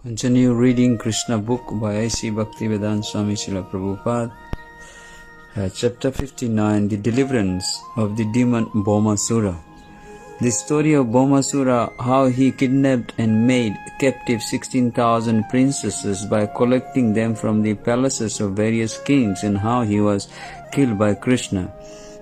Continue reading Krishna book by A.C. Bhaktivedanta Swami Srila Prabhupada. Chapter 59, The Deliverance of the Demon Bhaumasura. The story of Bhaumasura, how he kidnapped and made captive 16,000 princesses by collecting them from the palaces of various kings, and how he was killed by Krishna.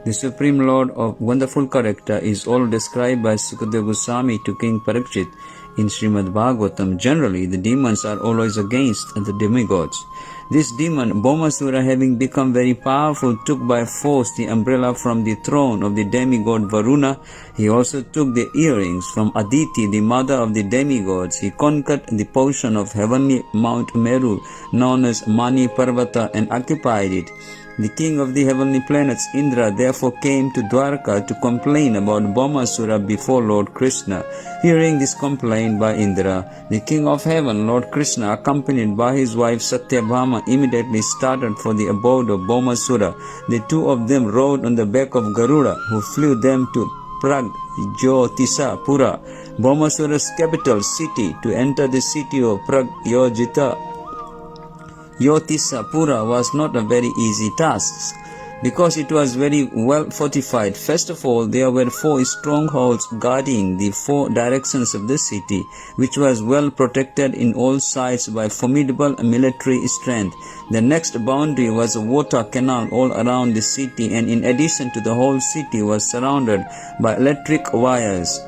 The Supreme Lord of wonderful character is all described by Sukadeva Goswami to King Parikshit in Srimad Bhagavatam. Generally, the demons are always against the demigods. This demon, Bhaumasura, having become very powerful, took by force the umbrella from the throne of the demigod Varuna. He also took the earrings from Aditi, the mother of the demigods. He conquered the portion of heavenly Mount Meru, known as Mani Parvata, and occupied it. The king of the heavenly planets, Indra, therefore came to Dwarka to complain about Bhaumasura before Lord Krishna. Hearing this complaint by Indra, the king of heaven, Lord Krishna, accompanied by his wife Satyabhama, immediately started for the abode of Bhaumasura. The two of them rode on the back of Garuda, who flew them to Pragjyotisapura, Bhaumasura's capital city. To enter the city of Pragjyotisapura was not a very easy task, because it was very well fortified. First of all, there were 4 strongholds guarding the 4 directions of the city, which was well protected in all sides by formidable military strength. The next boundary was a water canal all around the city, and in addition to the whole city was surrounded by electric wires.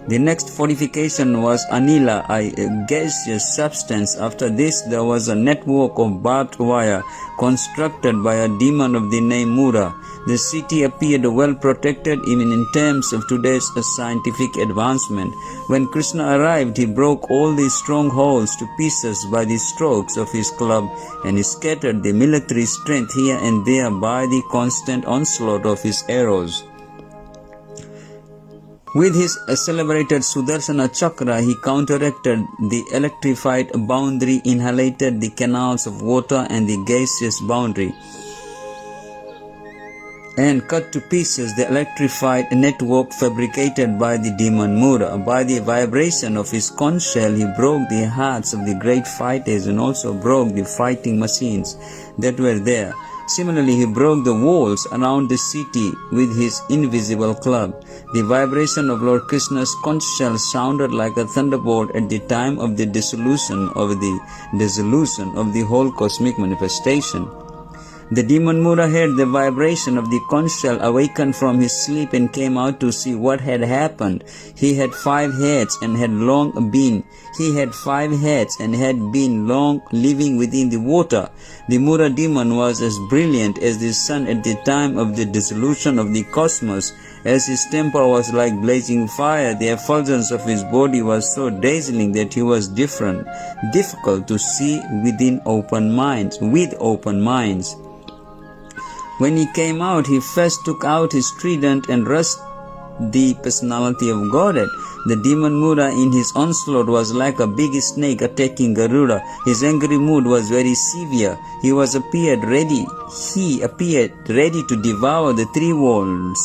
The next fortification was Anila, a gaseous substance. After this, there was a network of barbed wire constructed by a demon of the name Mura. The city appeared well protected even in terms of today's scientific advancement. When Krishna arrived, he broke all these strongholds to pieces by the strokes of his club, and he scattered the military strength here and there by the constant onslaught of his arrows. With his celebrated Sudarshana Chakra, he counteracted the electrified boundary, inhalated the canals of water and the gaseous boundary, and cut to pieces the electrified network fabricated by the demon Mura. By the vibration of his conch shell, he broke the hearts of the great fighters and also broke the fighting machines that were there. Similarly, he broke the walls around the city with his invisible club. The vibration of Lord Krishna's conch shell sounded like a thunderbolt at the time of the dissolution of the whole cosmic manifestation. The demon Mura heard the vibration of the conch shell, awakened from his sleep, and came out to see what had happened. He had 5 heads and had been long living within the water. The Mura demon was as brilliant as the sun at the time of the dissolution of the cosmos. As his temper was like blazing fire, the effulgence of his body was so dazzling that he was difficult to see with open minds. When he came out, he first took out his trident and rushed the personality of Godhead. The demon Mura in his onslaught was like a big snake attacking Garuda. His angry mood was very severe. He appeared ready to devour the 3 worlds.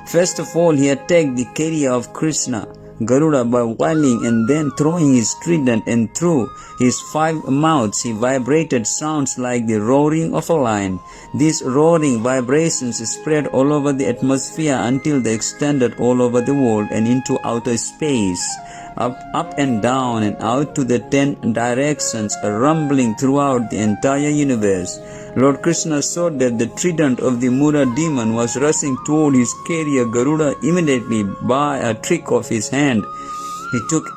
First of all, he attacked the carrier of Krishna, Garuda, by whirling and then throwing his trident, and through his 5 mouths he vibrated sounds like the roaring of a lion. These roaring vibrations spread all over the atmosphere until they extended all over the world and into outer space, up and down and out to the 10 directions, rumbling throughout the entire universe. Lord Krishna saw that the trident of the Mura demon was rushing toward his carrier Garuda. Immediately, by a trick of his hand, he took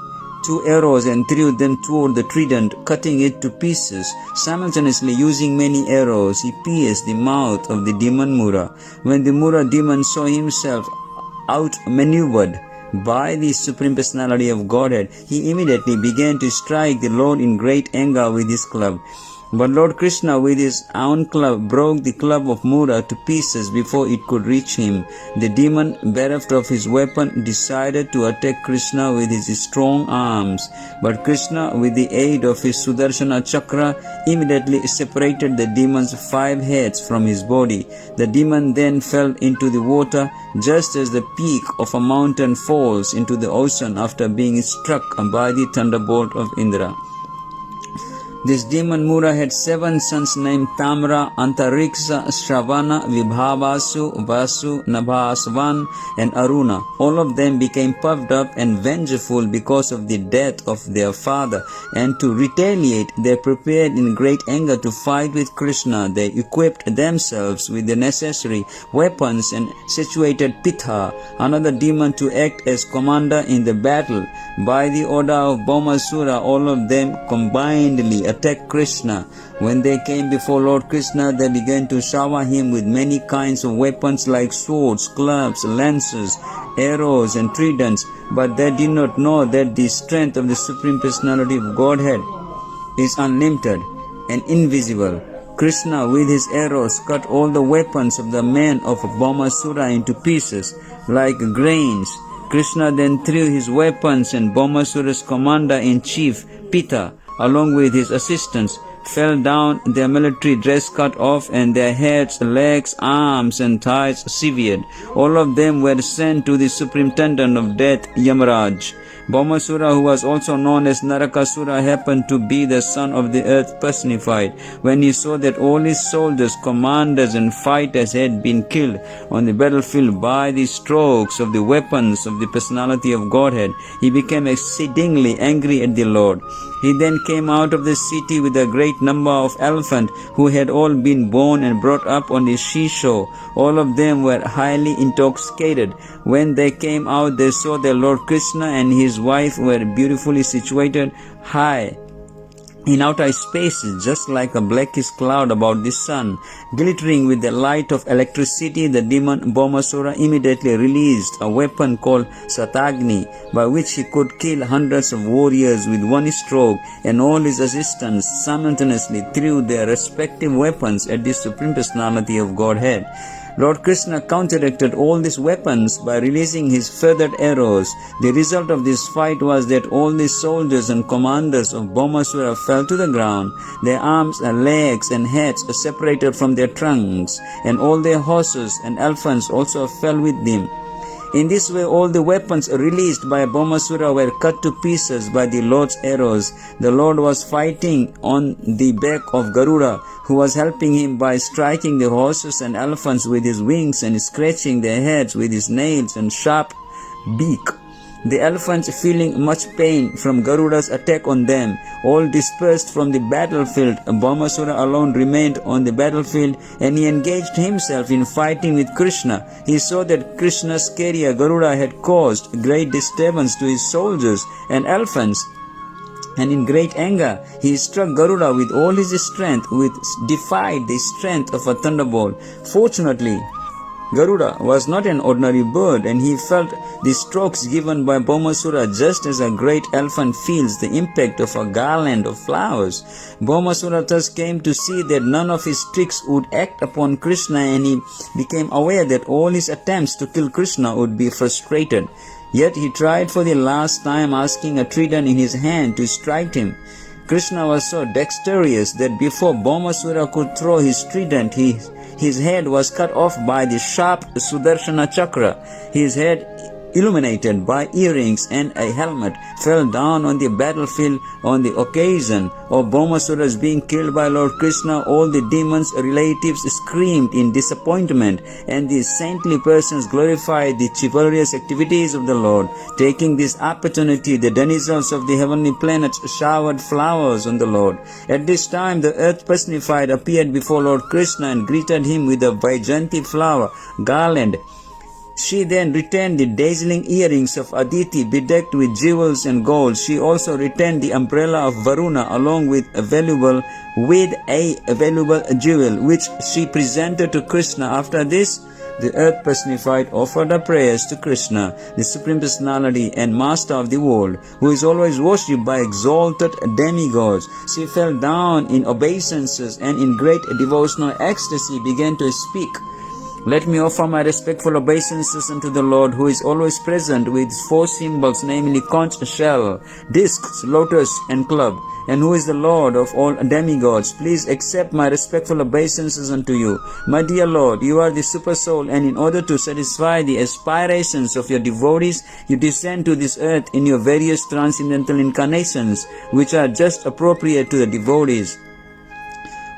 2 arrows and threw them toward the trident, cutting it to pieces. Simultaneously, using many arrows, he pierced the mouth of the demon Mura. When the Mura demon saw himself outmaneuvered by the Supreme Personality of Godhead, he immediately began to strike the Lord in great anger with his club. But Lord Krishna with his own club broke the club of Mura to pieces before it could reach him. The demon, bereft of his weapon, decided to attack Krishna with his strong arms. But Krishna, with the aid of his Sudarshana Chakra, immediately separated the demon's 5 heads from his body. The demon then fell into the water, just as the peak of a mountain falls into the ocean after being struck by the thunderbolt of Indra. This demon Mura had 7 sons named Tamra, Antariksha, Shravana, Vibhavasu, Vasu, Nabhasvan, and Aruna. All of them became puffed up and vengeful because of the death of their father, and to retaliate they prepared in great anger to fight with Krishna. They equipped themselves with the necessary weapons and situated Pitha, another demon, to act as commander in the battle. By the order of Bhaumasura, all of them combinedly attacked Krishna. When they came before Lord Krishna, they began to shower him with many kinds of weapons like swords, clubs, lances, arrows, and tridents. But they did not know that the strength of the Supreme Personality of Godhead is unlimited and invisible. Krishna with his arrows cut all the weapons of the men of Bhaumasura into pieces like grains. Krishna then threw his weapons, and Bhaumasura's commander-in-chief, Pitha, along with his assistants, fell down, their military dress cut off, and their heads, legs, arms, and thighs severed. All of them were sent to the superintendent of death, Yamaraj. Bhaumasura, who was also known as Narakasura, happened to be the son of the earth personified. When he saw that all his soldiers, commanders, and fighters had been killed on the battlefield by the strokes of the weapons of the personality of Godhead, he became exceedingly angry at the Lord. He then came out of the city with a great number of elephants who had all been born and brought up on the seashore. All of them were highly intoxicated. When they came out, they saw that Lord Krishna and his wife were beautifully situated high in outer spaces, just like a blackish cloud about the sun. Glittering with the light of electricity, the demon Bhaumasura immediately released a weapon called Satagni, by which he could kill hundreds of warriors with one stroke, and all his assistants simultaneously threw their respective weapons at the Supreme Personality of Godhead. Lord Krishna counteracted all these weapons by releasing his feathered arrows. The result of this fight was that all the soldiers and commanders of Bhaumasura fell to the ground. Their arms and legs and heads separated from their trunks, and all their horses and elephants also fell with them. In this way, all the weapons released by Bhaumasura were cut to pieces by the Lord's arrows. The Lord was fighting on the back of Garuda, who was helping him by striking the horses and elephants with his wings and scratching their heads with his nails and sharp beak. The elephants, feeling much pain from Garuda's attack on them, all dispersed from the battlefield. Bhaumasura alone remained on the battlefield, and he engaged himself in fighting with Krishna. He saw that Krishna's carrier Garuda had caused great disturbance to his soldiers and elephants, and in great anger he struck Garuda with all his strength, which defied the strength of a thunderbolt. Fortunately, Garuda was not an ordinary bird, and he felt the strokes given by Bhaumasura just as a great elephant feels the impact of a garland of flowers. Bhaumasura thus came to see that none of his tricks would act upon Krishna, and he became aware that all his attempts to kill Krishna would be frustrated. Yet he tried for the last time, asking a trident in his hand to strike him. Krishna was so dexterous that before Bhaumasura could throw his trident, his head was cut off by the sharp Sudarshana chakra. His head, illuminated by earrings and a helmet, fell down on the battlefield. On the occasion of Bhaumasura's being killed by Lord Krishna, all the demons' relatives screamed in disappointment, and the saintly persons glorified the chivalrous activities of the Lord. Taking this opportunity, the denizens of the heavenly planets showered flowers on the Lord. At this time, the earth personified appeared before Lord Krishna and greeted him with a Vaijayanti flower garland. She then returned the dazzling earrings of Aditi bedecked with jewels and gold. She also returned the umbrella of Varuna along with a valuable jewel, which she presented to Krishna. After this, the earth personified offered her prayers to Krishna, the Supreme Personality and Master of the world, who is always worshipped by exalted demigods. She fell down in obeisances and in great devotional ecstasy began to speak. Let me offer my respectful obeisances unto the Lord, who is always present with 4 symbols, namely conch shell, discs, lotus, and club, and who is the Lord of all demigods. Please accept my respectful obeisances unto you. My dear Lord, you are the super soul, and in order to satisfy the aspirations of your devotees, you descend to this earth in your various transcendental incarnations, which are just appropriate to the devotees.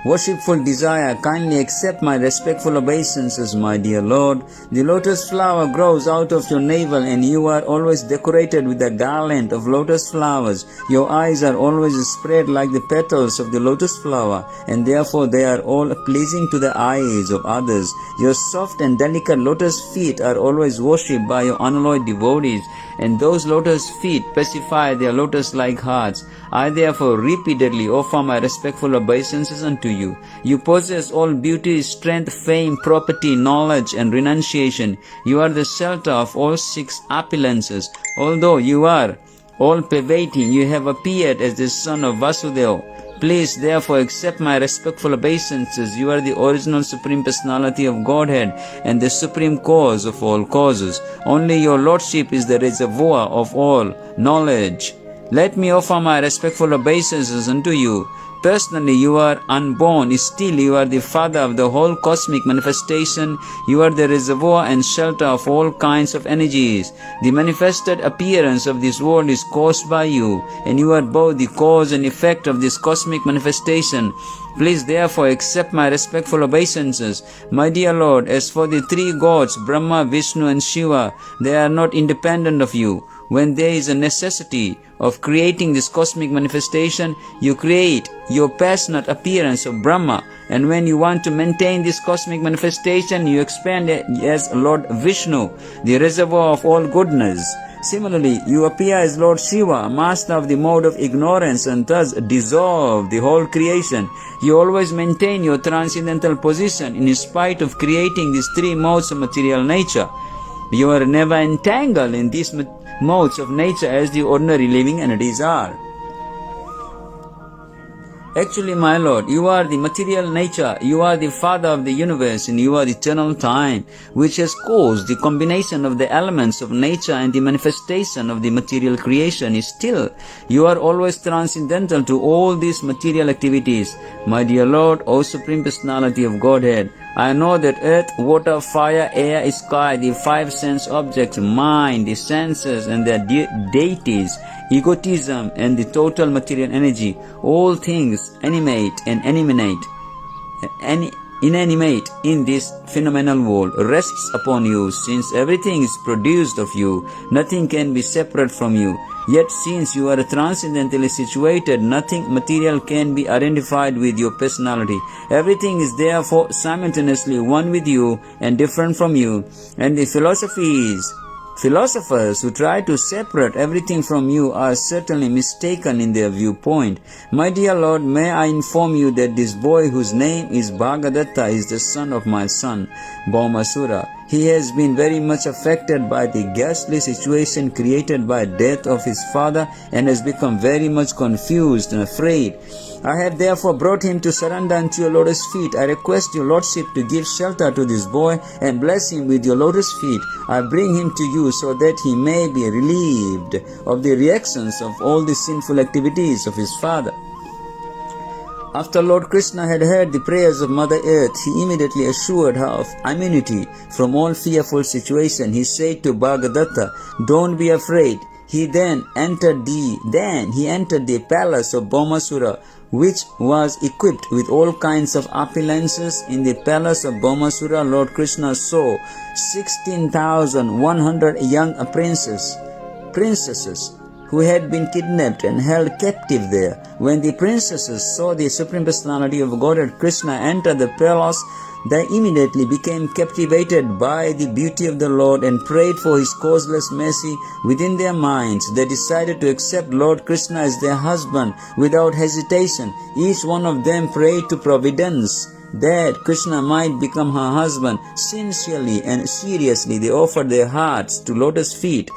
Worshipful desire, kindly accept my respectful obeisances, my dear Lord. The lotus flower grows out of your navel, and you are always decorated with a garland of lotus flowers. Your eyes are always spread like the petals of the lotus flower, and therefore they are all pleasing to the eyes of others. Your soft and delicate lotus feet are always worshipped by your unalloyed devotees, and those lotus feet pacify their lotus-like hearts. I therefore repeatedly offer my respectful obeisances unto you. You possess all beauty, strength, fame, property, knowledge, and renunciation. You are the shelter of all 6 opulences. Although you are all-pervading, you have appeared as the son of Vasudeva. Please therefore accept my respectful obeisances. You are the original Supreme Personality of Godhead and the supreme cause of all causes. Only your Lordship is the reservoir of all knowledge. Let me offer my respectful obeisances unto you. Personally, you are unborn. Still, you are the father of the whole cosmic manifestation. You are the reservoir and shelter of all kinds of energies. The manifested appearance of this world is caused by you, and you are both the cause and effect of this cosmic manifestation. Please therefore accept my respectful obeisances. My dear Lord, as for the 3 gods, Brahma, Vishnu, and Shiva, they are not independent of you. When there is a necessity of creating this cosmic manifestation, you create your passionate appearance of Brahma, and when you want to maintain this cosmic manifestation, you expand it as Lord Vishnu, the reservoir of all goodness. Similarly, you appear as Lord Shiva, master of the mode of ignorance, and thus dissolve the whole creation. You always maintain your transcendental position in spite of creating these 3 modes of material nature. You are never entangled in these modes of nature as the ordinary living entities are. Actually, my Lord, you are the material nature, you are the Father of the universe, and you are the eternal time, which has caused the combination of the elements of nature and the manifestation of the material creation. Still, you are always transcendental to all these material activities. My dear Lord, O Supreme Personality of Godhead, I know that earth, water, fire, air, sky, the 5 sense objects, mind, the senses and their deities, egotism and the total material energy, all things animate and inanimate in this phenomenal world rests upon you. Since everything is produced of you, nothing can be separate from you. Yet since you are transcendently situated, nothing material can be identified with your personality. Everything is therefore simultaneously one with you and different from you. And the philosophers who try to separate everything from you are certainly mistaken in their viewpoint. My dear Lord, may I inform you that this boy whose name is Bhagadatta is the son of my son, Bhaumasura. He has been very much affected by the ghastly situation created by death of his father and has become very much confused and afraid. I have therefore brought him to surrender unto your lotus feet. I request your Lordship to give shelter to this boy and bless him with your lotus feet. I bring him to you so that he may be relieved of the reactions of all the sinful activities of his father. After Lord Krishna had heard the prayers of Mother Earth, he immediately assured her of immunity from all fearful situation. He said to Bhagadatta, "Don't be afraid." He then entered the palace of Bhaumasura, which was equipped with all kinds of opulences. In the palace of Bhaumasura, Lord Krishna saw 16,100 young princesses who had been kidnapped and held captive there. When the princesses saw the Supreme Personality of Godhead Krishna enter the palace, they immediately became captivated by the beauty of the Lord and prayed for His causeless mercy within their minds. They decided to accept Lord Krishna as their husband without hesitation. Each one of them prayed to Providence that Krishna might become her husband. Sincerely and seriously they offered their hearts to lotus feet.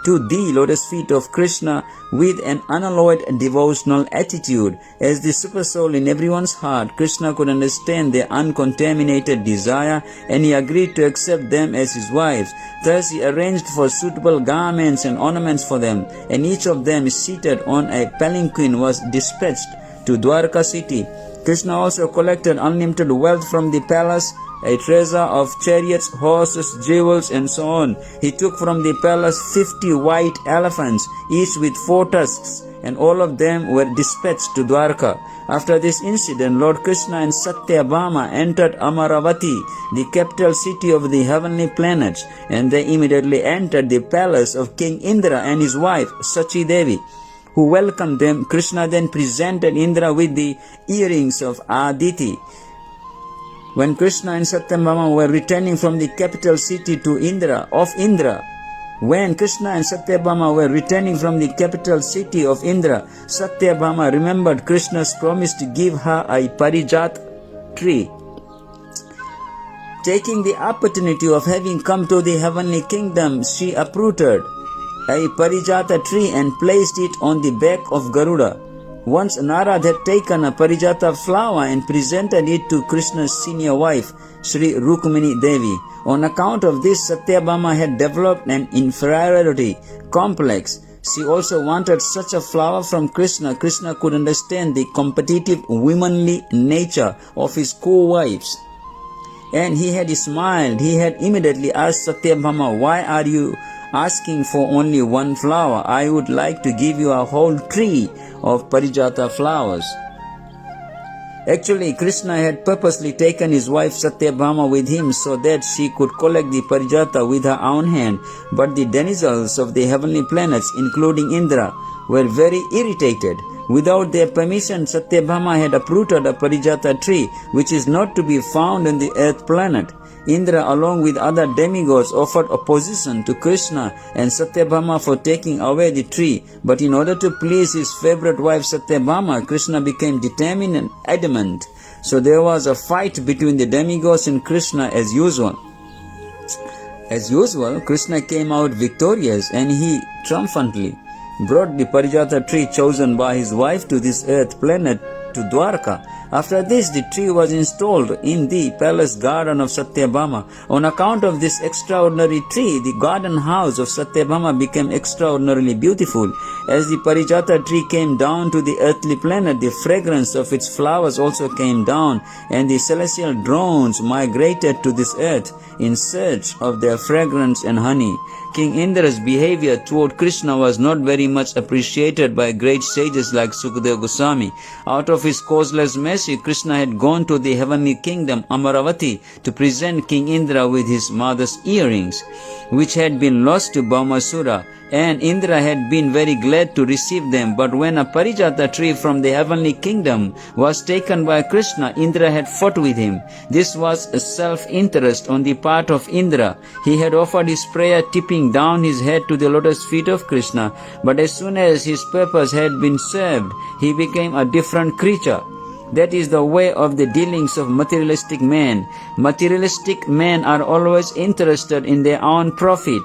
to the lotus feet of Krishna with an unalloyed devotional attitude. As the supersoul in everyone's heart, Krishna could understand their uncontaminated desire, and he agreed to accept them as his wives. Thus he arranged for suitable garments and ornaments for them, and each of them, seated on a palanquin, was dispatched to Dwarka city. Krishna also collected unlimited wealth from the palace, a treasure of chariots, horses, jewels, and so on. He took from the palace 50 white elephants, each with 4 tusks, and all of them were dispatched to Dwarka. After this incident, Lord Krishna and Satyabhama entered Amaravati, the capital city of the heavenly planets, and they immediately entered the palace of King Indra and his wife Sachi Devi, who welcomed them. Krishna then presented Indra with the earrings of Aditi. When Krishna and Satyabhama were returning from the capital city of Indra, Satyabhama remembered Krishna's promise to give her a parijat tree. Taking the opportunity of having come to the heavenly kingdom, she uprooted a parijata tree and placed it on the back of Garuda. Once Narad had taken a parijata flower and presented it to Krishna's senior wife, Sri Rukmini Devi. On account of this, Satyabhama had developed an inferiority complex. She also wanted such a flower from Krishna. Krishna could understand the competitive womanly nature of his co-wives, and he had smiled. He had immediately asked Satyabhama, "Why are you asking for only one flower? I would like to give you a whole tree of parijata flowers." Actually, Krishna had purposely taken his wife Satyabhama with him so that she could collect the parijata with her own hand, but the denizens of the heavenly planets, including Indra, were very irritated. Without their permission, Satyabhama had uprooted a parijata tree, which is not to be found on the earth planet. Indra, along with other demigods, offered opposition to Krishna and Satyabhama for taking away the tree. But in order to please his favorite wife Satyabhama, Krishna became determined and adamant. So there was a fight between the demigods and Krishna as usual. As usual, Krishna came out victorious, and he triumphantly brought the parijata tree chosen by his wife to this earth planet, to Dwarka. After this, the tree was installed in the palace garden of Satyabhama. On account of this extraordinary tree, the garden house of Satyabhama became extraordinarily beautiful. As the parijata tree came down to the earthly planet, the fragrance of its flowers also came down, and the celestial drones migrated to this earth in search of their fragrance and honey. King Indra's behavior toward Krishna was not very much appreciated by great sages like Sukadeva Goswami. Out of his causeless mercy, Krishna had gone to the heavenly kingdom Amaravati to present King Indra with his mother's earrings, which had been lost to Bhaumasura, and Indra had been very glad to receive them. But when a parijata tree from the heavenly kingdom was taken by Krishna, Indra had fought with him. This was a self-interest on the part of Indra. He had offered his prayer, tipping down his head to the lotus feet of Krishna. But as soon as his purpose had been served, he became a different creature. That is the way of the dealings of materialistic men. Materialistic men are always interested in their own profit.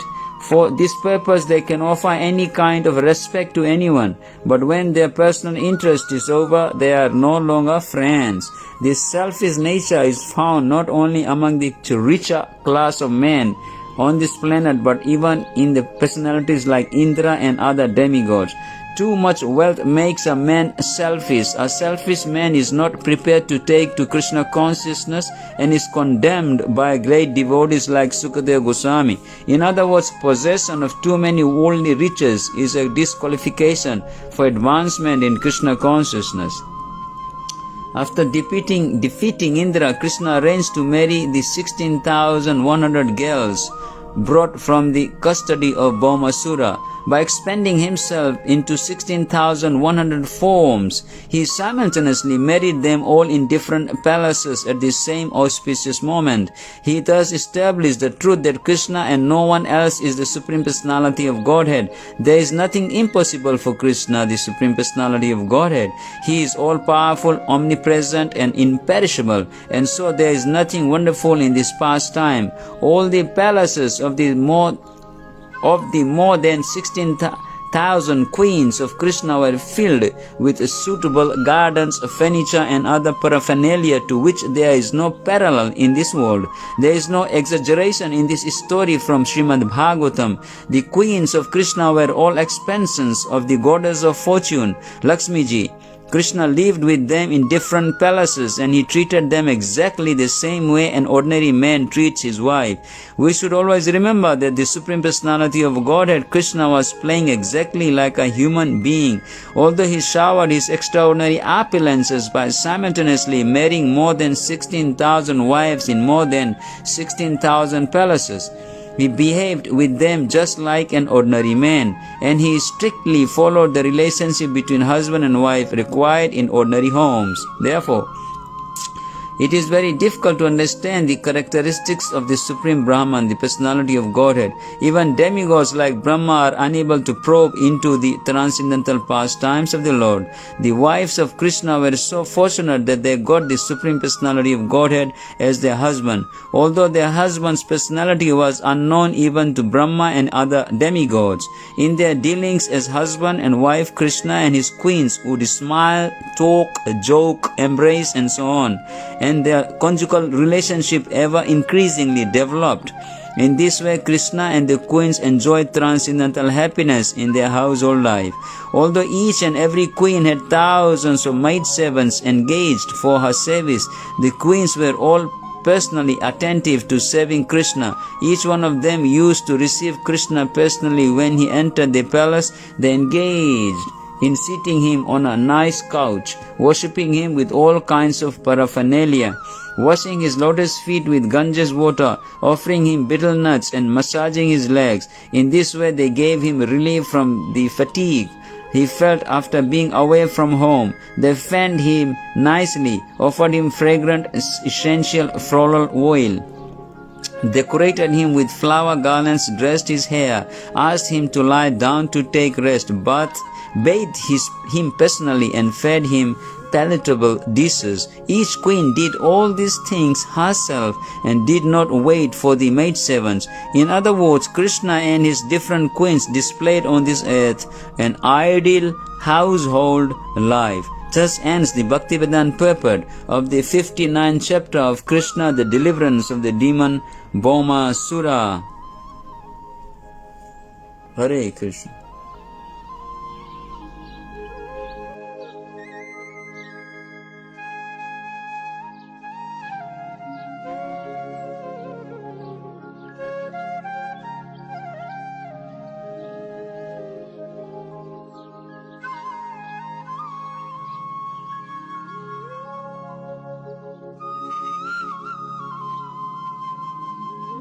For this purpose, they can offer any kind of respect to anyone. But when their personal interest is over, they are no longer friends. This selfish nature is found not only among the richer class of men on this planet, but even in the personalities like Indra and other demigods. Too much wealth makes a man selfish. A selfish man is not prepared to take to Krishna consciousness and is condemned by great devotees like Sukadeva Goswami. In other words, possession of too many worldly riches is a disqualification for advancement in Krishna consciousness. After defeating Indra, Krishna arranged to marry the 16,100 girls brought from the custody of Bhaumasura. By expanding himself into 16,100 forms, he simultaneously married them all in different palaces at the same auspicious moment. He thus established the truth that Krishna and no one else is the Supreme Personality of Godhead. There is nothing impossible for Krishna, the Supreme Personality of Godhead. He is all-powerful, omnipresent, and imperishable, and so there is nothing wonderful in this pastime. All the palaces of the more of the more than 16,000 queens of Krishna were filled with suitable gardens, furniture and other paraphernalia to which there is no parallel in this world. There is no exaggeration in this story from Srimad Bhagavatam. The queens of Krishna were all expansions of the goddess of fortune, Lakshmi ji. Krishna lived with them in different palaces and he treated them exactly the same way an ordinary man treats his wife. We should always remember that the Supreme Personality of Godhead, Krishna, was playing exactly like a human being. Although he showered his extraordinary opulences by simultaneously marrying more than 16,000 wives in more than 16,000 palaces, he behaved with them just like an ordinary man, and he strictly followed the relationship between husband and wife required in ordinary homes. Therefore, it is very difficult to understand the characteristics of the Supreme Brahman, the personality of Godhead. Even demigods like Brahma are unable to probe into the transcendental pastimes of the Lord. The wives of Krishna were so fortunate that they got the Supreme Personality of Godhead as their husband, although their husband's personality was unknown even to Brahma and other demigods. In their dealings as husband and wife, Krishna and his queens would smile, talk, joke, embrace and so on, and their conjugal relationship ever increasingly developed. In this way, Krishna and the queens enjoyed transcendental happiness in their household life. Although each and every queen had thousands of maidservants engaged for her service, the queens were all personally attentive to serving Krishna. Each one of them used to receive Krishna personally when he entered the palace. They engaged in seating him on a nice couch, worshipping him with all kinds of paraphernalia, washing his lotus feet with Ganges water, offering him betel nuts and massaging his legs. In this way they gave him relief from the fatigue he felt after being away from home. They fanned him nicely, offered him fragrant essential floral oil, decorated him with flower garlands, dressed his hair, asked him to lie down to take rest, bathed him personally and fed him palatable dishes. Each queen did all these things herself and did not wait for the maidservants. In other words, Krishna and his different queens displayed on this earth an ideal household life. Thus ends the Bhaktivedanta purport of the 59th chapter of Krishna, the deliverance of the demon Bhoma Sura. Hare Krishna.